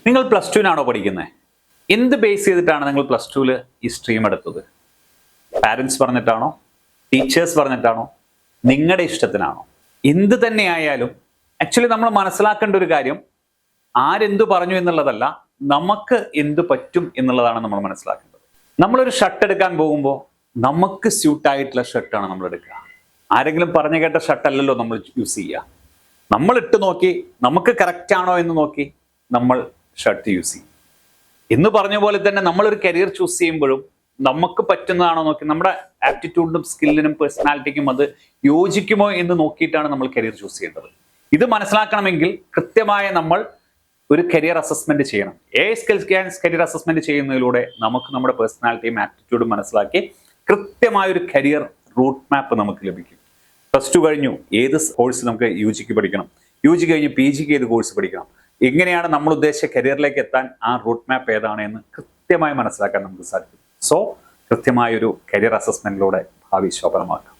നിങ്ങൾ പ്ലസ് ടുവിനാണോ പഠിക്കുന്നത്? എന്ത് ബേസ് ചെയ്തിട്ടാണ് നിങ്ങൾ പ്ലസ് ടുവിൽ ഈ സ്ട്രീം എടുത്തത്? പാരൻസ് പറഞ്ഞിട്ടാണോ? ടീച്ചേഴ്സ് പറഞ്ഞിട്ടാണോ? നിങ്ങളുടെ ഇഷ്ടത്തിനാണോ? എന്ത് തന്നെയായാലും ആക്ച്വലി നമ്മൾ മനസ്സിലാക്കേണ്ട ഒരു കാര്യം ആരെന്തു പറഞ്ഞു എന്നുള്ളതല്ല, നമുക്ക് എന്തു പറ്റും എന്നുള്ളതാണ് നമ്മൾ മനസ്സിലാക്കേണ്ടത്. നമ്മളൊരു ഷർട്ട് എടുക്കാൻ പോകുമ്പോൾ നമുക്ക് സ്യൂട്ടായിട്ടുള്ള ഷർട്ടാണ് നമ്മൾ എടുക്കുക. ആരെങ്കിലും പറഞ്ഞു കേട്ട ഷർട്ട് അല്ലല്ലോ നമ്മൾ യൂസ് ചെയ്യുക. നമ്മൾ ഇട്ട് നോക്കി നമുക്ക് കറക്റ്റ് ആണോ എന്ന് നോക്കി നമ്മൾ ഷർട്ട് യൂസ് ചെയ്യും. എന്ന് പറഞ്ഞ പോലെ തന്നെ നമ്മളൊരു കരിയർ ചൂസ് ചെയ്യുമ്പോഴും നമുക്ക് പറ്റുന്നതാണോ നോക്കി, നമ്മുടെ ആപ്റ്റിറ്റ്യൂഡിനും സ്കില്ലിനും പേഴ്സണാലിറ്റിക്കും അത് യോജിക്കുമോ എന്ന് നോക്കിയിട്ടാണ് നമ്മൾ കരിയർ ചൂസ് ചെയ്യേണ്ടത്. ഇത് മനസ്സിലാക്കണമെങ്കിൽ കൃത്യമായ നമ്മൾ ഒരു കരിയർ അസസ്മെന്റ് ചെയ്യണം. കരിയർ അസസ്മെന്റ് ചെയ്യുന്നതിലൂടെ നമുക്ക് നമ്മുടെ പേഴ്സണാലിറ്റിയും ആപ്റ്റിറ്റ്യൂഡും മനസ്സിലാക്കി കൃത്യമായ ഒരു കരിയർ റൂട്ട് മാപ്പ് നമുക്ക് ലഭിക്കും. പ്ലസ് ടു കഴിഞ്ഞു, ഏത് കോഴ്സ് നമുക്ക് യു ജിക്ക് പഠിക്കണം, യു ജി കഴിഞ്ഞ് പി ജിക്ക് ഏത് കോഴ്സ് പഠിക്കണം, എങ്ങനെയാണ് നമ്മൾ ഉദ്ദേശിച്ച കരിയറിലേക്ക് എത്താൻ ആ റൂട്ട് മാപ്പ് ഏതാണ് എന്ന് കൃത്യമായി മനസ്സിലാക്കാൻ നമുക്ക് സാധിക്കും. സോ കൃത്യമായൊരു കരിയർ അസസ്മെന്റിലൂടെ ഭാവി ശോഭനമാക്കാം.